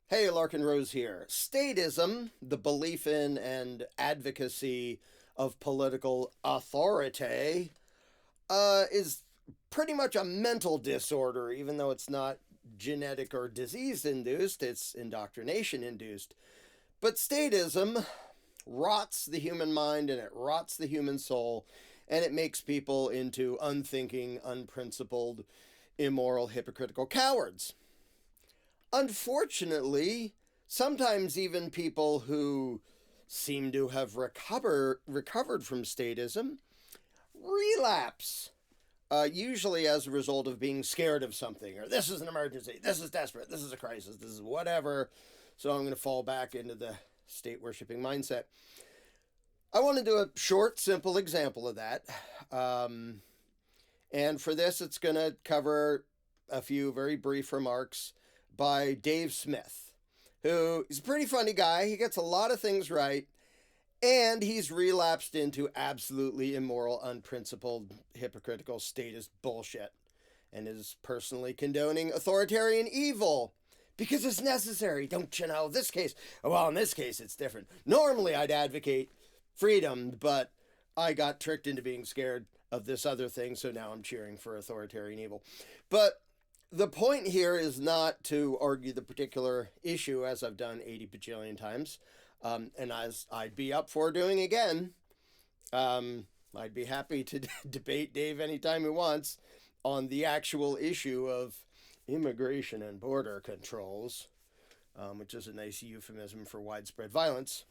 Hey, Larken Rose here. Statism, the belief in and advocacy of political authority, is pretty much a mental disorder, even though it's not genetic or disease-induced, it's indoctrination-induced. But statism rots the human mind and it rots the human soul, and it makes people into unthinking, unprincipled, immoral, hypocritical cowards. Unfortunately, sometimes even people who seem to have recovered from statism relapse, usually as a result of being scared of something, or this is an emergency, this is desperate, this is a crisis, this is whatever, so I'm going to fall back into the state-worshipping mindset. I want to do a short, simple example of that, and for this it's going to cover a few very brief remarks by Dave Smith, who is a pretty funny guy. He gets a lot of things right, and he's relapsed into absolutely immoral, unprincipled, hypocritical statist bullshit, and is personally condoning authoritarian evil because it's necessary. Don't you know? This case, well, in this case, it's different. Normally, I'd advocate freedom, but I got tricked into being scared of this other thing, so now I'm cheering for authoritarian evil. But the point here is not to argue the particular issue, as I've done 80 bajillion times, and as I'd be up for doing again. I'd be happy to debate Dave anytime he wants on the actual issue of immigration and border controls, which is a nice euphemism for widespread violence.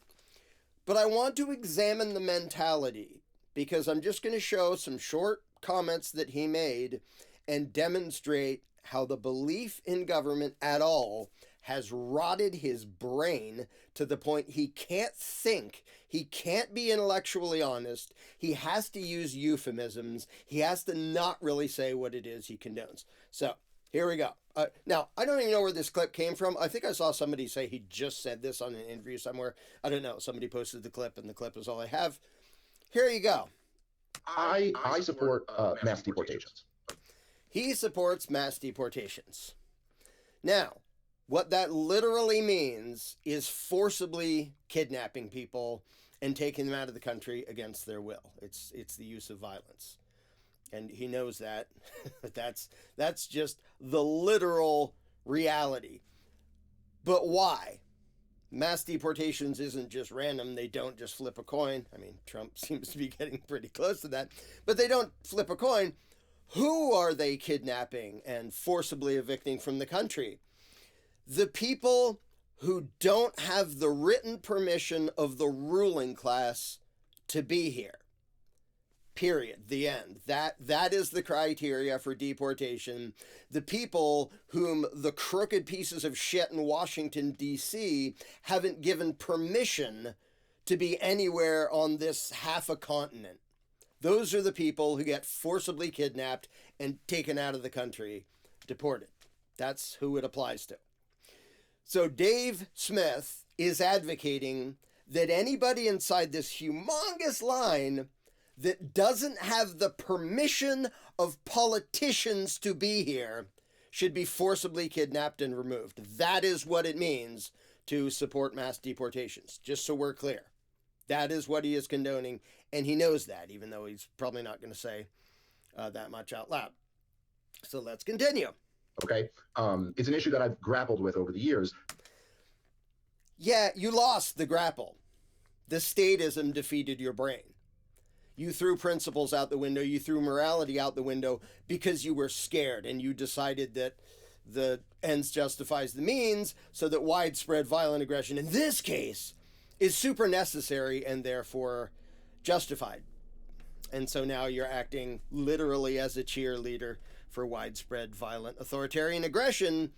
But I want to examine the mentality, because I'm just going to show some short comments that he made and demonstrate how the belief in government at all has rotted his brain to the point he can't think, he can't be intellectually honest, he has to use euphemisms, he has to not really say what it is he condones. So, here we go. Now, I don't even know where this clip came from. I think I saw somebody say he just said this on an interview somewhere. I don't know. Somebody posted the clip, and the clip is all I have. Here you go. I support mass deportations. He supports mass deportations. Now, what that literally means is forcibly kidnapping people and taking them out of the country against their will. It's the use of violence. And he knows that. That's just the literal reality. But why? Mass deportations isn't just random. They don't just flip a coin. I mean, Trump seems to be getting pretty close to that. But they don't flip a coin. Who are they kidnapping and forcibly evicting from the country? The people who don't have the written permission of the ruling class to be here. Period. The end. That is the criteria for deportation. The people whom the crooked pieces of shit in Washington, D.C. haven't given permission to be anywhere on this half a continent. Those are the people who get forcibly kidnapped and taken out of the country, deported. That's who it applies to. So Dave Smith is advocating that anybody inside this humongous line that doesn't have the permission of politicians to be here should be forcibly kidnapped and removed. That is what it means to support mass deportations, just so we're clear. That is what he is condoning, and he knows that, even though he's probably not going to say that much out loud. So let's continue. Okay. It's an issue that I've grappled with over the years. Yeah, you lost the grapple. The statism defeated your brain. You threw principles out the window, you threw morality out the window because you were scared, and you decided that the ends justifies the means, so that widespread violent aggression, in this case, is super necessary and therefore justified. And so now you're acting literally as a cheerleader for widespread violent authoritarian aggression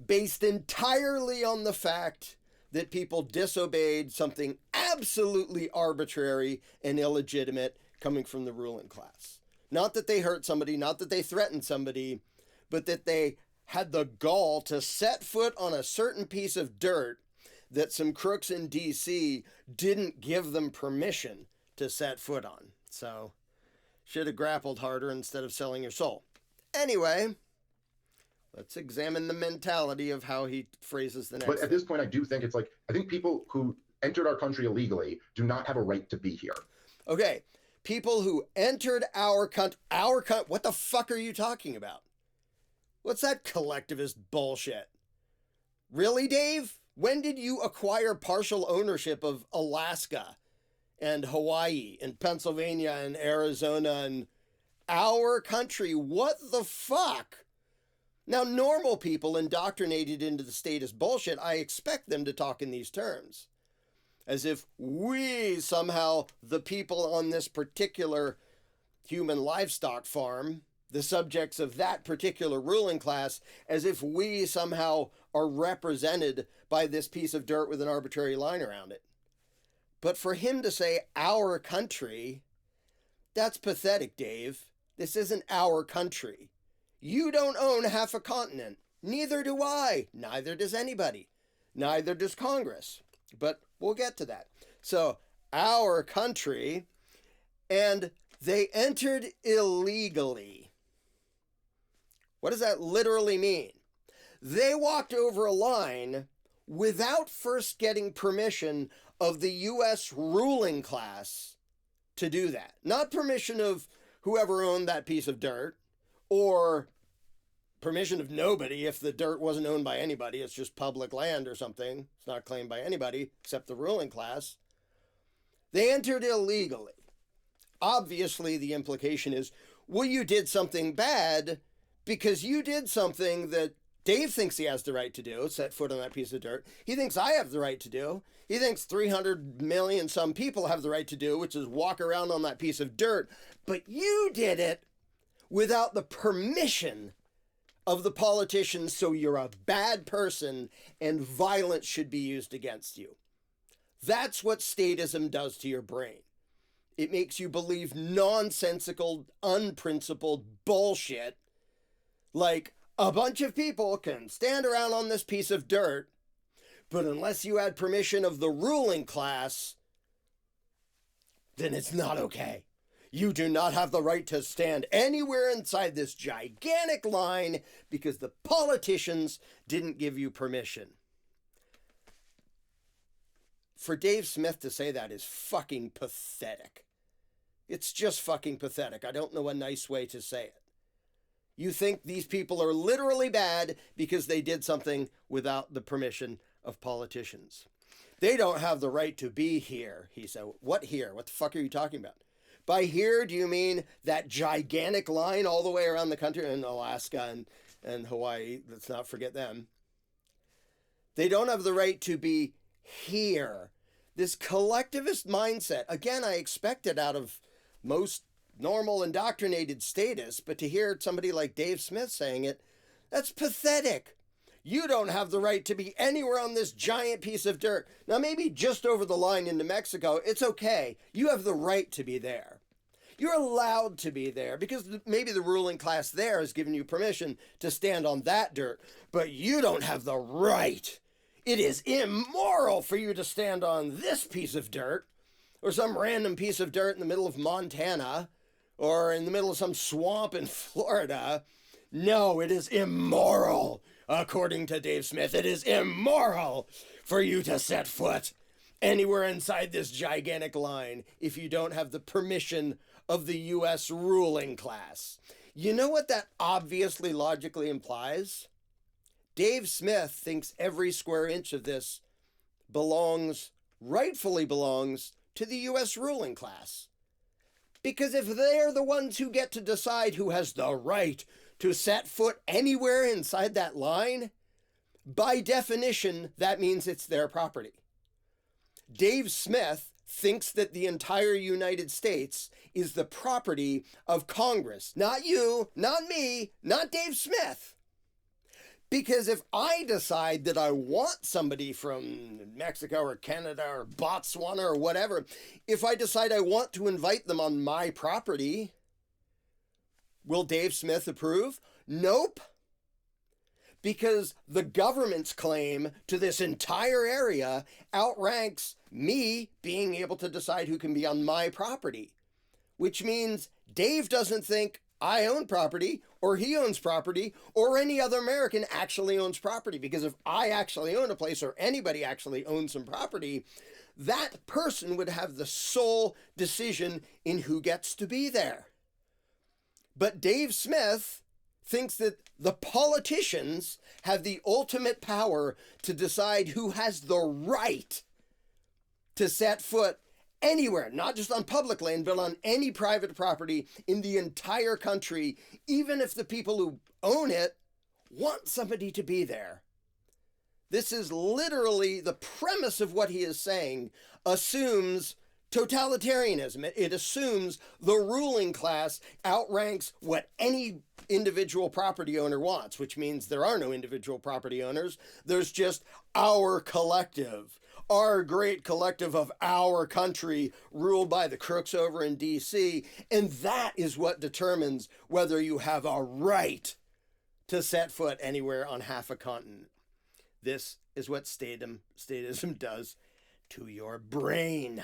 based entirely on the fact that people disobeyed something absolutely arbitrary and illegitimate coming from the ruling class. Not that they hurt somebody, not that they threatened somebody, but that they had the gall to set foot on a certain piece of dirt that some crooks in D.C. didn't give them permission to set foot on. So, should have grappled harder instead of selling your soul. Anyway, Let's examine the mentality of how he phrases the next But at this point, I do think it's like, I think people who entered our country illegally do not have a right to be here. Okay, people who entered our country, what the fuck are you talking about? What's that collectivist bullshit? Really, Dave? When did you acquire partial ownership of Alaska and Hawaii and Pennsylvania and Arizona and our country? What the fuck? Now, normal people indoctrinated into the statist bullshit, I expect them to talk in these terms. As if we somehow, the people on this particular human livestock farm, the subjects of that particular ruling class, as if we somehow are represented by this piece of dirt with an arbitrary line around it. But for him to say our country, that's pathetic, Dave. This isn't our country. You don't own half a continent. Neither do I. Neither does anybody. Neither does Congress. But we'll get to that. So, our country, and they entered illegally. What does that literally mean? They walked over a line without first getting permission of the U.S. ruling class to do that. Not permission of whoever owned that piece of dirt, or permission of nobody if the dirt wasn't owned by anybody. It's just public land or something. It's not claimed by anybody except the ruling class. They entered illegally. Obviously, the implication is, well, you did something bad because you did something that Dave thinks he has the right to do, set foot on that piece of dirt. He thinks I have the right to do. He thinks 300 million some people have the right to do, which is walk around on that piece of dirt. But you did it without the permission of the politicians, so you're a bad person and violence should be used against you. That's what statism does to your brain. It makes you believe nonsensical, unprincipled bullshit like a bunch of people can stand around on this piece of dirt, but unless you had permission of the ruling class, then it's not okay. You do not have the right to stand anywhere inside this gigantic line because the politicians didn't give you permission. For Dave Smith to say that is fucking pathetic. It's just fucking pathetic. I don't know a nice way to say it. You think these people are literally bad because they did something without the permission of politicians. They don't have the right to be here, he said. What here? What the fuck are you talking about? By here, do you mean that gigantic line all the way around the country in Alaska and Hawaii? Let's not forget them. They don't have the right to be here. This collectivist mindset, again, I expect it out of most normal indoctrinated statists, but to hear somebody like Dave Smith saying it, that's pathetic. You don't have the right to be anywhere on this giant piece of dirt. Now, maybe just over the line into Mexico, it's okay. You have the right to be there. You're allowed to be there because maybe the ruling class there has given you permission to stand on that dirt, but you don't have the right. It is immoral for you to stand on this piece of dirt or some random piece of dirt in the middle of Montana or in the middle of some swamp in Florida. No, it is immoral. According to Dave Smith, it is immoral for you to set foot anywhere inside this gigantic line if you don't have the permission of the U.S. ruling class. You know what that obviously logically implies? Dave Smith thinks every square inch of this rightfully belongs to the U.S. ruling class. Because if they're the ones who get to decide who has the right to set foot anywhere inside that line, by definition, that means it's their property. Dave Smith thinks that the entire United States is the property of Congress. Not you, not me, not Dave Smith. Because if I decide that I want somebody from Mexico or Canada or Botswana or whatever, if I decide I want to invite them on my property, will Dave Smith approve? Nope. Because the government's claim to this entire area outranks me being able to decide who can be on my property. Which means Dave doesn't think I own property, or he owns property, or any other American actually owns property. Because if I actually own a place, or anybody actually owns some property, that person would have the sole decision in who gets to be there. But Dave Smith thinks that the politicians have the ultimate power to decide who has the right to set foot anywhere, not just on public land, but on any private property in the entire country, even if the people who own it want somebody to be there. This is literally the premise of what he is saying, assumes totalitarianism. It assumes the ruling class outranks what any individual property owner wants, which means there are no individual property owners. There's just our collective, our great collective of our country ruled by the crooks over in DC. And that is what determines whether you have a right to set foot anywhere on half a continent. This is what statism does to your brain.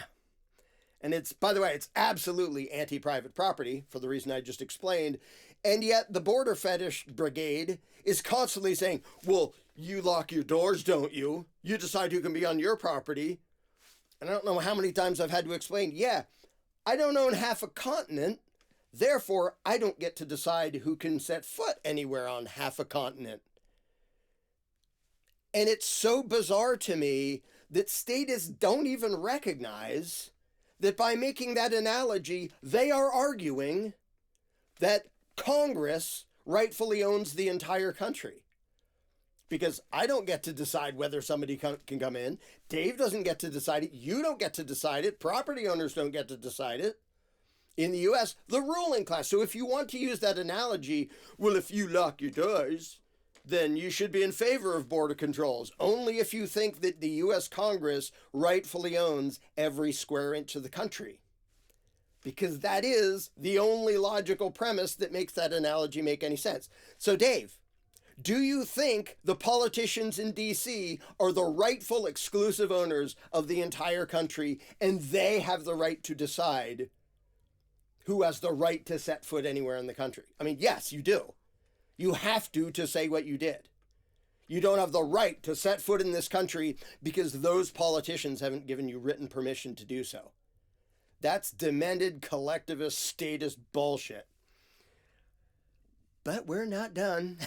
And it's, by the way, it's absolutely anti-private property for the reason I just explained. And yet the border fetish brigade is constantly saying, well, you lock your doors, don't you? You decide who can be on your property. And I don't know how many times I've had to explain, yeah, I don't own half a continent. Therefore, I don't get to decide who can set foot anywhere on half a continent. And it's so bizarre to me that statists don't even recognize that by making that analogy, they are arguing that Congress rightfully owns the entire country. Because I don't get to decide whether somebody can come in. Dave doesn't get to decide it. You don't get to decide it. Property owners don't get to decide it. In the US, the ruling class. So if you want to use that analogy, well, if you lock your doors, then you should be in favor of border controls. Only if you think that the US Congress rightfully owns every square inch of the country. Because that is the only logical premise that makes that analogy make any sense. So Dave, do you think the politicians in DC are the rightful exclusive owners of the entire country and they have the right to decide who has the right to set foot anywhere in the country? I mean, yes, you do. You have to say what you did. You don't have the right to set foot in this country because those politicians haven't given you written permission to do so. That's demented collectivist statist bullshit. But we're not done.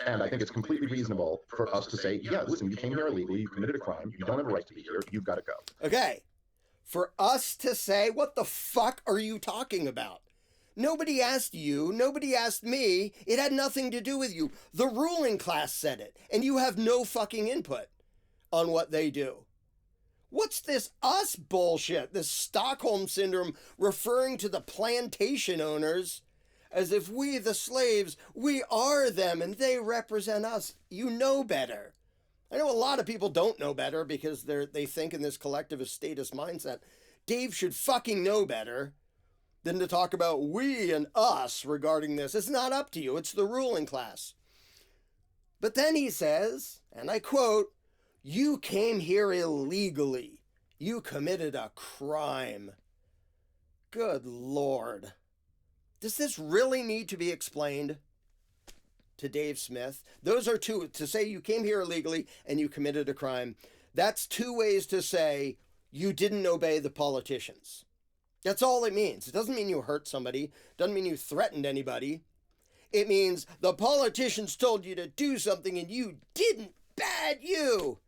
And I think it's completely reasonable for us to say, yeah, listen, you came here illegally, you committed a crime, you don't have a right to be here, you've got to go. Okay. For us to say, what the fuck are you talking about? Nobody asked you, nobody asked me, it had nothing to do with you. The ruling class said it, and you have no fucking input on what they do. What's this us bullshit, this Stockholm syndrome referring to the plantation owners as if we, the slaves, we are them and they represent us? You know better. I know a lot of people don't know better because they think in this collectivist statist mindset. Dave should fucking know better than to talk about we and us regarding this. It's not up to you. It's the ruling class. But then he says, and I quote, "You came here illegally. You committed a crime." Good Lord. Does this really need to be explained to Dave Smith? Those are two, to say you came here illegally and you committed a crime. That's two ways to say you didn't obey the politicians. That's all it means. It doesn't mean you hurt somebody. It doesn't mean you threatened anybody. It means the politicians told you to do something and you didn't. Bad you.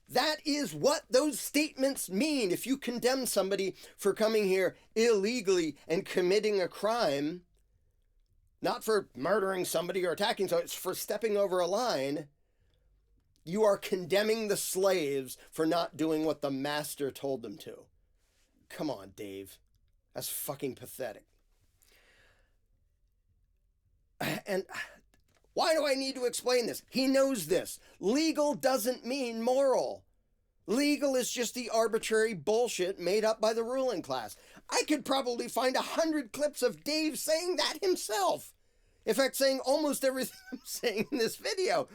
That is what those statements mean. If you condemn somebody for coming here illegally and committing a crime, not for murdering somebody or attacking somebody, it's for stepping over a line, you are condemning the slaves for not doing what the master told them to. Come on, Dave. That's fucking pathetic. And why do I need to explain this? He knows this. Legal doesn't mean moral. Legal is just the arbitrary bullshit made up by the ruling class. I could probably find 100 clips of Dave saying that himself. In fact, saying almost everything I'm saying in this video.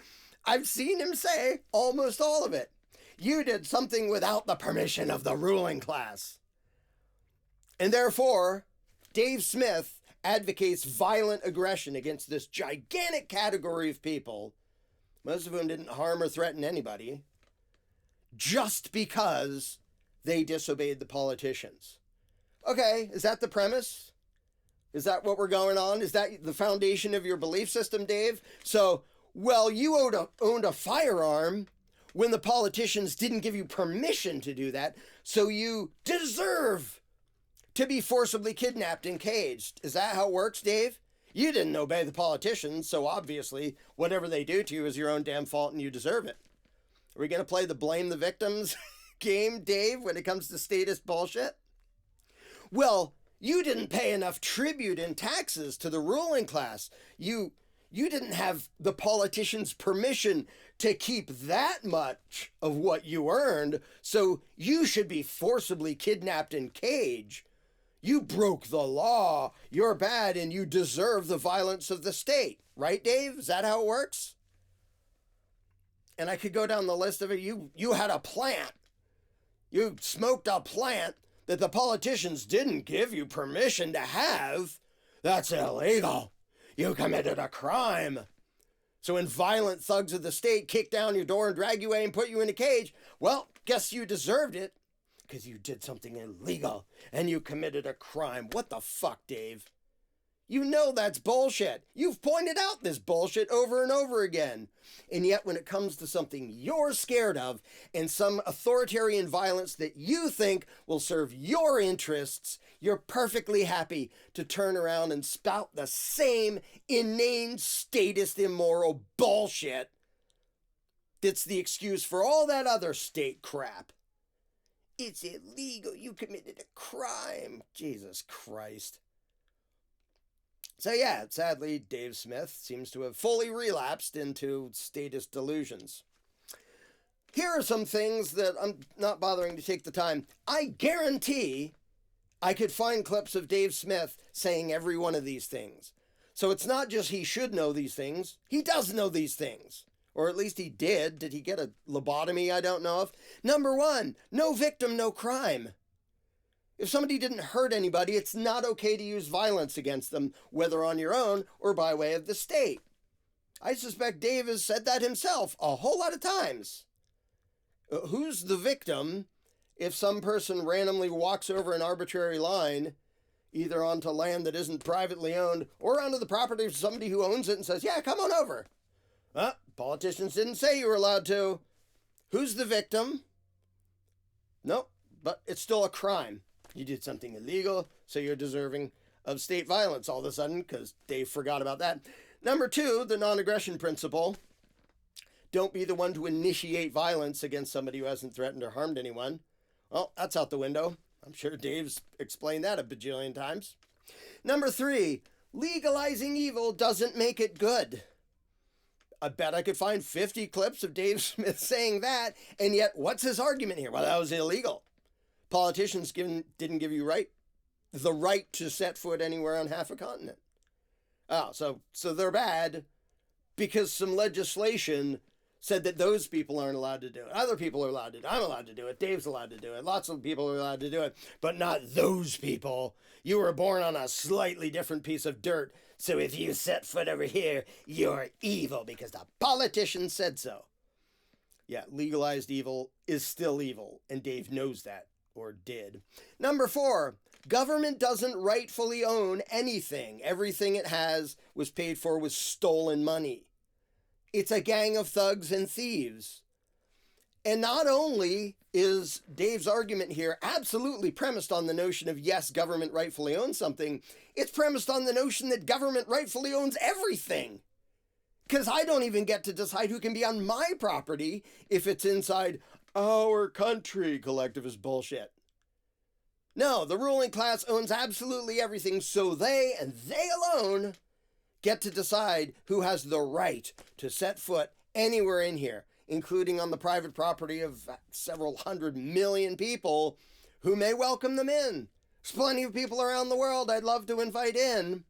I've seen him say almost all of it. You did something without the permission of the ruling class. And therefore, Dave Smith advocates violent aggression against this gigantic category of people, most of whom didn't harm or threaten anybody, just because they disobeyed the politicians. Okay, is that the premise? Is that what we're going on? Is that the foundation of your belief system, Dave? So, well, you owned a firearm when the politicians didn't give you permission to do that, so you deserve to be forcibly kidnapped and caged. Is that how it works, Dave? You didn't obey the politicians, so obviously whatever they do to you is your own damn fault and you deserve it. Are we going to play the blame the victims game, Dave, when it comes to statist bullshit? Well, you didn't pay enough tribute and taxes to the ruling class. You didn't have the politicians' permission to keep that much of what you earned, so you should be forcibly kidnapped and caged. You broke the law, you're bad, and you deserve the violence of the state. Right, Dave? Is that how it works? And I could go down the list of it. You had a plant. You smoked a plant that the politicians didn't give you permission to have. That's illegal. You committed a crime. So when violent thugs of the state kick down your door and drag you away and put you in a cage, well, guess you deserved it. Because you did something illegal and you committed a crime. What the fuck, Dave? You know that's bullshit. You've pointed out this bullshit over and over again. And yet when it comes to something you're scared of and some authoritarian violence that you think will serve your interests, you're perfectly happy to turn around and spout the same inane, statist, immoral bullshit that's the excuse for all that other state crap. It's illegal. You committed a crime. Jesus Christ. So yeah, sadly, Dave Smith seems to have fully relapsed into statist delusions. Here are some things that I'm not bothering to take the time. I guarantee I could find clips of Dave Smith saying every one of these things. So it's not just he should know these things. He does know these things. Or at least he did. Did he get a lobotomy I don't know of? Number one, no victim, no crime. If somebody didn't hurt anybody, it's not okay to use violence against them, whether on your own or by way of the state. I suspect Dave has said that himself a whole lot of times. Who's the victim if some person randomly walks over an arbitrary line, either onto land that isn't privately owned or onto the property of somebody who owns it and says, yeah, come on over? Politicians didn't say you were allowed to. Who's the victim? Nope, but it's still a crime. You did something illegal, so you're deserving of state violence all of a sudden because Dave forgot about that. Number two, the non-aggression principle. Don't be the one to initiate violence against somebody who hasn't threatened or harmed anyone. Well, that's out the window. I'm sure Dave's explained that a bajillion times. Number three, legalizing evil doesn't make it good. I bet I could find 50 clips of Dave Smith saying that, and yet what's his argument here? Well, that was illegal. Politicians didn't give you the right to set foot anywhere on half a continent. Oh, so they're bad because some legislation said that those people aren't allowed to do it. Other people are allowed to do it. I'm allowed to do it. Dave's allowed to do it. Lots of people are allowed to do it, but not those people. You were born on a slightly different piece of dirt, so if you set foot over here, you're evil because the politician said so. Yeah, legalized evil is still evil, and Dave knows that. Or did. Number four, government doesn't rightfully own anything. Everything it has was paid for with stolen money. It's a gang of thugs and thieves. And not only is Dave's argument here absolutely premised on the notion of, yes, government rightfully owns something, it's premised on the notion that government rightfully owns everything. Because I don't even get to decide who can be on my property if it's inside our country, collectivist bullshit. No, the ruling class owns absolutely everything, so they, and they alone, get to decide who has the right to set foot anywhere in here, including on the private property of several 100 million people who may welcome them in. There's plenty of people around the world I'd love to invite in.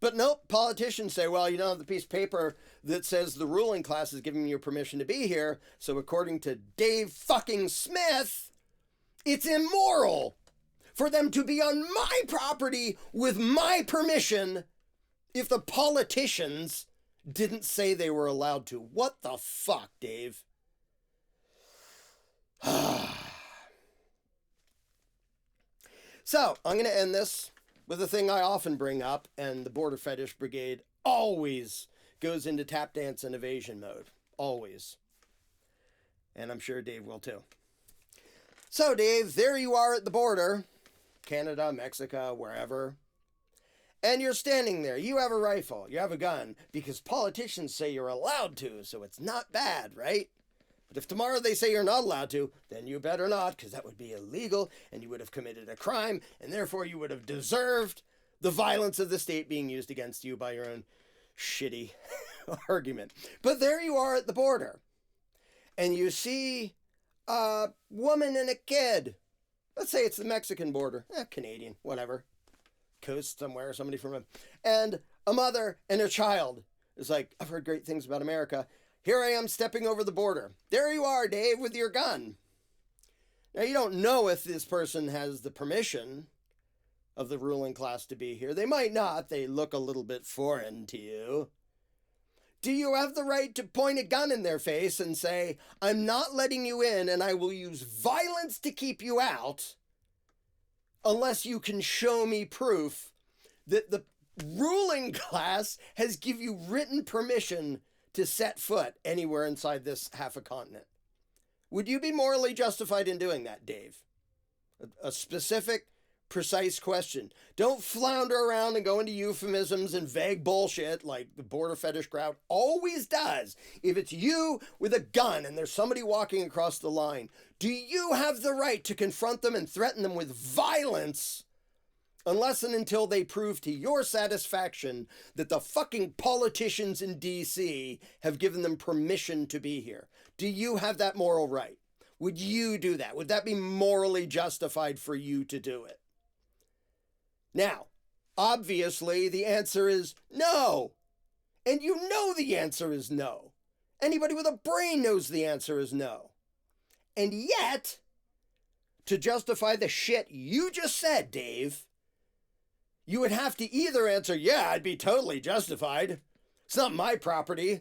But nope, politicians say, well, you don't have the piece of paper that says the ruling class is giving you permission to be here, so according to Dave fucking Smith, it's immoral for them to be on my property with my permission if the politicians didn't say they were allowed to. What the fuck, Dave? So, I'm going to end this with a thing I often bring up, and the Border Fetish Brigade always goes into tap dance and evasion mode. Always. And I'm sure Dave will too. So, Dave, there you are at the border. Canada, Mexico, wherever. And you're standing there. You have a rifle. You have a gun. Because politicians say you're allowed to, so it's not bad, right? But if tomorrow they say you're not allowed to, then you better not, because that would be illegal, and you would have committed a crime, and therefore you would have deserved the violence of the state being used against you by your own shitty argument. But there you are at the border, and you see a woman and a kid. Let's say it's the Mexican border, Canadian, whatever, coast somewhere, somebody from and a mother and a child. It's like, I've heard great things about America. Here I am stepping over the border. There you are, Dave, with your gun. Now, you don't know if this person has the permission of the ruling class to be here. They might not. They look a little bit foreign to you. Do you have the right to point a gun in their face and say, I'm not letting you in and I will use violence to keep you out unless you can show me proof that the ruling class has given you written permission to set foot anywhere inside this half a continent? Would you be morally justified in doing that, Dave? A specific, precise question. Don't flounder around and go into euphemisms and vague bullshit like the border fetish crowd always does. If it's you with a gun and there's somebody walking across the line, do you have the right to confront them and threaten them with violence unless and until they prove to your satisfaction that the fucking politicians in DC have given them permission to be here? Do you have that moral right? Would you do that? Would that be morally justified for you to do it? Now, obviously, the answer is no. And you know the answer is no. Anybody with a brain knows the answer is no. And yet, to justify the shit you just said, Dave, you would have to either answer, yeah, I'd be totally justified. It's not my property.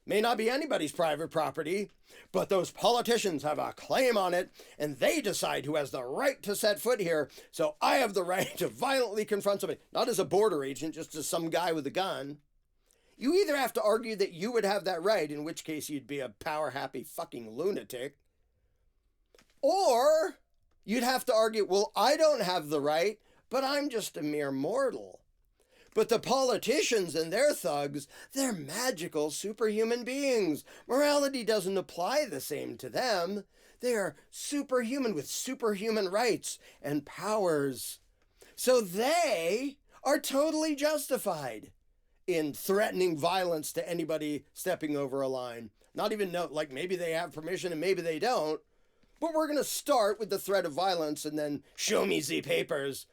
May not be anybody's private property, but those politicians have a claim on it, and they decide who has the right to set foot here, so I have the right to violently confront somebody, not as a border agent, just as some guy with a gun. You either have to argue that you would have that right, in which case you'd be a power-happy fucking lunatic, or you'd have to argue, well, I don't have the right, but I'm just a mere mortal. But the politicians and their thugs, they're magical superhuman beings. Morality doesn't apply the same to them. They are superhuman with superhuman rights and powers. So they are totally justified in threatening violence to anybody stepping over a line. Not even know, like maybe they have permission and maybe they don't. But we're going to start with the threat of violence and then show me the papers,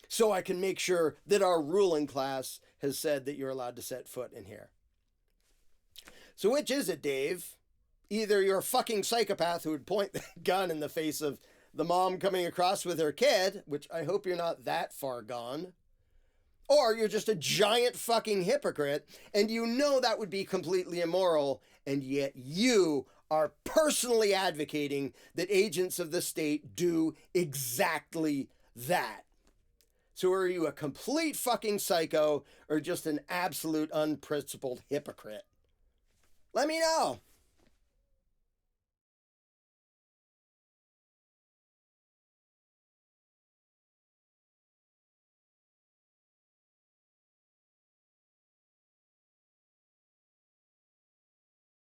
so I can make sure that our ruling class has said that you're allowed to set foot in here. So which is it, Dave? Either you're a fucking psychopath who would point the gun in the face of the mom coming across with her kid, which I hope you're not that far gone, or you're just a giant fucking hypocrite, and you know that would be completely immoral, and yet you are personally advocating that agents of the state do exactly that. So are you a complete fucking psycho or just an absolute unprincipled hypocrite? Let me know.